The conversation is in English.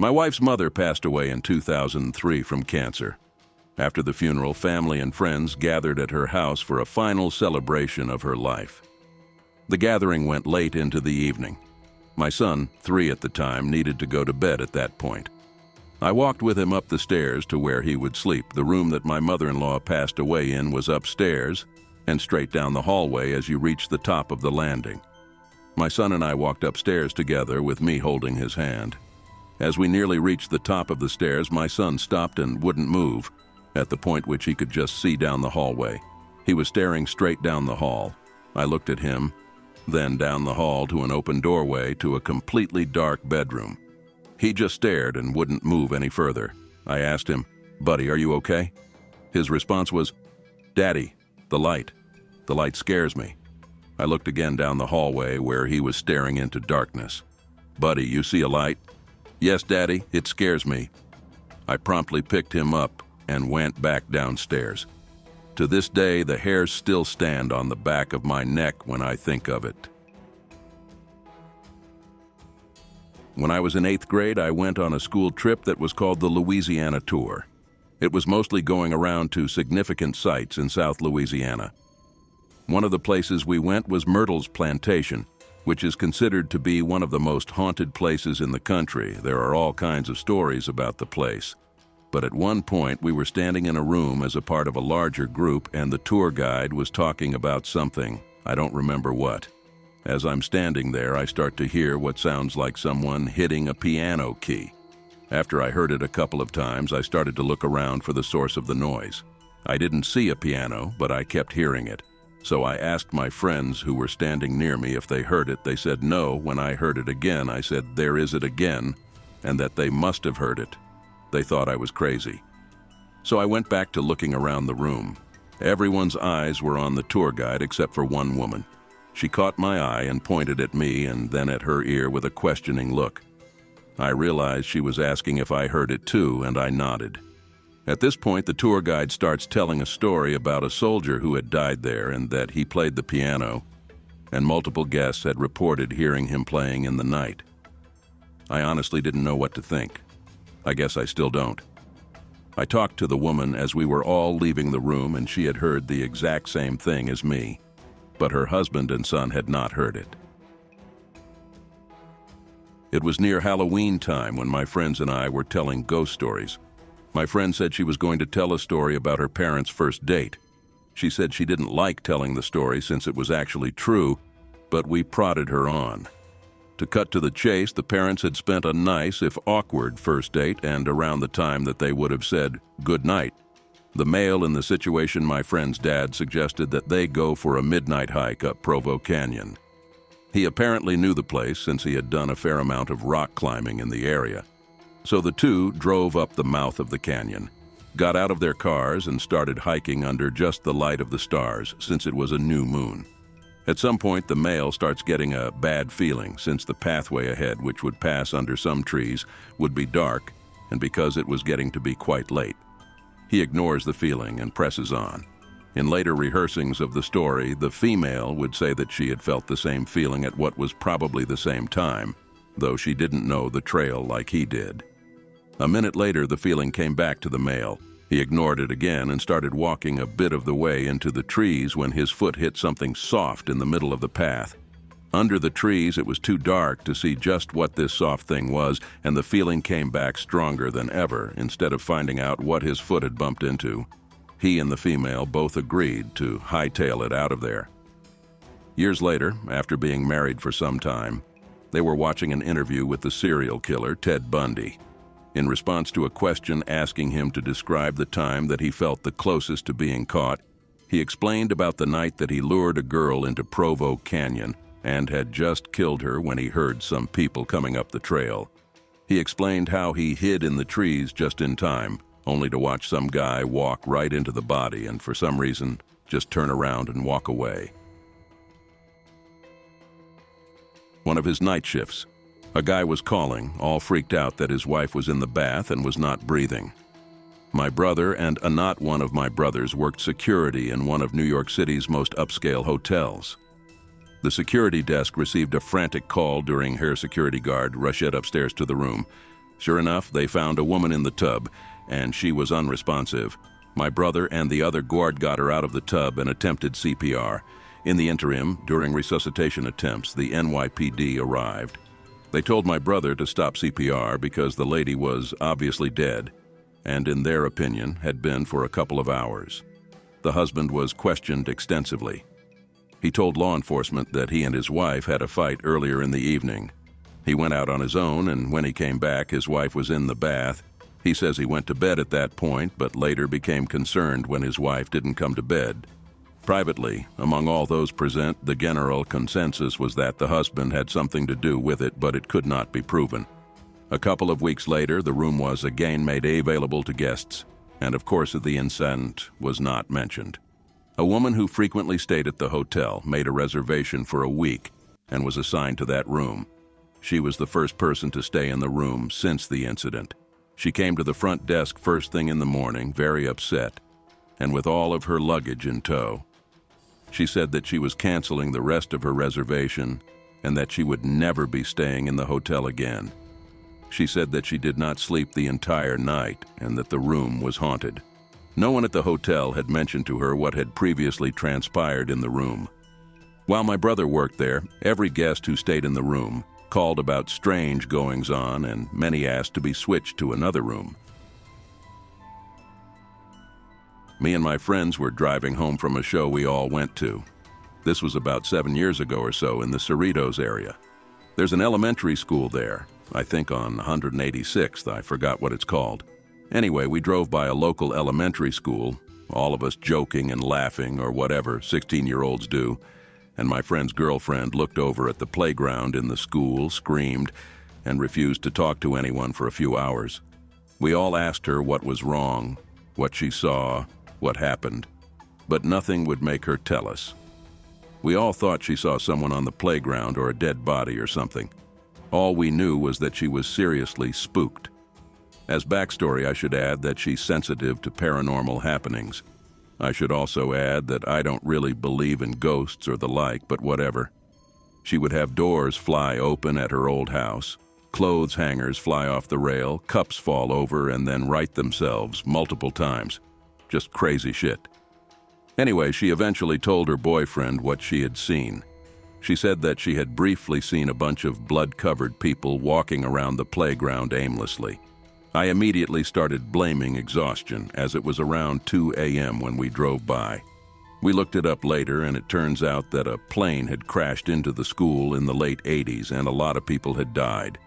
My wife's mother passed away in 2003 from cancer. After the funeral, family and friends gathered at her house for a final celebration of her life. The gathering went late into the evening. My son, 3 at the time, needed to go to bed at that point. I walked with him up the stairs to where he would sleep. The room that my mother-in-law passed away in was upstairs and straight down the hallway as you reached the top of the landing. My son and I walked upstairs together with me holding his hand. As we nearly reached the top of the stairs, my son stopped and wouldn't move, at the point which he could just see down the hallway. He was staring straight down the hall. I looked at him, then down the hall to an open doorway to a completely dark bedroom. He just stared and wouldn't move any further. I asked him, "Buddy, are you okay?" His response was, "Daddy, the light. The light scares me." I looked again down the hallway where he was staring into darkness. "Buddy, you see a light?" "Yes, Daddy, it scares me." I promptly picked him up and went back downstairs. To this day, the hairs still stand on the back of my neck when I think of it. When I was in 8th grade, I went on a school trip that was called the Louisiana Tour. It was mostly going around to significant sites in South Louisiana. One of the places we went was Myrtle's Plantation, which is considered to be one of the most haunted places in the country. There are all kinds of stories about the place. But at one point, we were standing in a room as a part of a larger group, and the tour guide was talking about something. I don't remember what. As I'm standing there, I start to hear what sounds like someone hitting a piano key. After I heard it a couple of times, I started to look around for the source of the noise. I didn't see a piano, but I kept hearing it. So I asked my friends who were standing near me if they heard it. They said no. When I heard it again, I said, "There is it again," and that they must have heard it. They thought I was crazy. So I went back to looking around the room. Everyone's eyes were on the tour guide except for one woman. She caught my eye and pointed at me and then at her ear with a questioning look. I realized she was asking if I heard it too, and I nodded. At this point, the tour guide starts telling a story about a soldier who had died there and that he played the piano, and multiple guests had reported hearing him playing in the night. I honestly didn't know what to think. I guess I still don't. I talked to the woman as we were all leaving the room, and she had heard the exact same thing as me, but her husband and son had not heard it. It was near Halloween time when my friends and I were telling ghost stories. My friend said she was going to tell a story about her parents' first date. She said she didn't like telling the story since it was actually true, but we prodded her on. To cut to the chase, the parents had spent a nice, if awkward, first date, and around the time that they would have said good night, the male in the situation, my friend's dad, suggested that they go for a midnight hike up Provo Canyon. He apparently knew the place since he had done a fair amount of rock climbing in the area. So the two drove up the mouth of the canyon, got out of their cars, and started hiking under just the light of the stars since it was a new moon. At some point, the male starts getting a bad feeling since the pathway ahead, which would pass under some trees, would be dark, and because it was getting to be quite late. He ignores the feeling and presses on. In later rehearsings of the story, the female would say that she had felt the same feeling at what was probably the same time, though she didn't know the trail like he did. A minute later, the feeling came back to the male. He ignored it again and started walking a bit of the way into the trees when his foot hit something soft in the middle of the path. Under the trees, it was too dark to see just what this soft thing was, and the feeling came back stronger than ever. Instead of finding out what his foot had bumped into, he and the female both agreed to hightail it out of there. Years later, after being married for some time, they were watching an interview with the serial killer, Ted Bundy. In response to a question asking him to describe the time that he felt the closest to being caught, he explained about the night that he lured a girl into Provo Canyon and had just killed her when he heard some people coming up the trail. He explained how he hid in the trees just in time, only to watch some guy walk right into the body and for some reason just turn around and walk away. One of his night shifts, a guy was calling, all freaked out that his wife was in the bath and was not breathing. My brother and not one of my brothers worked security in one of New York City's most upscale hotels. The security desk received a frantic call during her security guard rushed upstairs to the room. Sure enough, they found a woman in the tub, and she was unresponsive. My brother and the other guard got her out of the tub and attempted CPR. In the interim, during resuscitation attempts, the NYPD arrived. They told my brother to stop CPR because the lady was obviously dead, and in their opinion, had been for a couple of hours. The husband was questioned extensively. He told law enforcement that he and his wife had a fight earlier in the evening. He went out on his own, and when he came back, his wife was in the bath. He says he went to bed at that point, but later became concerned when his wife didn't come to bed. Privately, among all those present, the general consensus was that the husband had something to do with it, but it could not be proven. A couple of weeks later, the room was again made available to guests, and of course the incident was not mentioned. A woman who frequently stayed at the hotel made a reservation for a week and was assigned to that room. She was the first person to stay in the room since the incident. She came to the front desk first thing in the morning, very upset, and with all of her luggage in tow. She said that she was canceling the rest of her reservation and that she would never be staying in the hotel again. She said that she did not sleep the entire night and that the room was haunted. No one at the hotel had mentioned to her what had previously transpired in the room. While my brother worked there, every guest who stayed in the room called about strange goings-on, and many asked to be switched to another room. Me and my friends were driving home from a show we all went to. This was about 7 years ago or so in the Cerritos area. There's an elementary school there, I think on 186th, I forgot what it's called. Anyway, we drove by a local elementary school, all of us joking and laughing or whatever 16-year-olds do, and my friend's girlfriend looked over at the playground in the school, screamed, and refused to talk to anyone for a few hours. We all asked her what was wrong, what she saw, what happened, but nothing would make her tell us. We all thought she saw someone on the playground or a dead body or something. All we knew was that she was seriously spooked. As backstory, I should add that she's sensitive to paranormal happenings. I should also add that I don't really believe in ghosts or the like, but whatever. She would have doors fly open at her old house, clothes hangers fly off the rail, cups fall over and then right themselves multiple times. Just crazy shit. Anyway, she eventually told her boyfriend what she had seen. She said that she had briefly seen a bunch of blood-covered people walking around the playground aimlessly. I immediately started blaming exhaustion, as it was around 2 a.m. when we drove by. We looked it up later, and it turns out that a plane had crashed into the school in the late 80s, and a lot of people had died.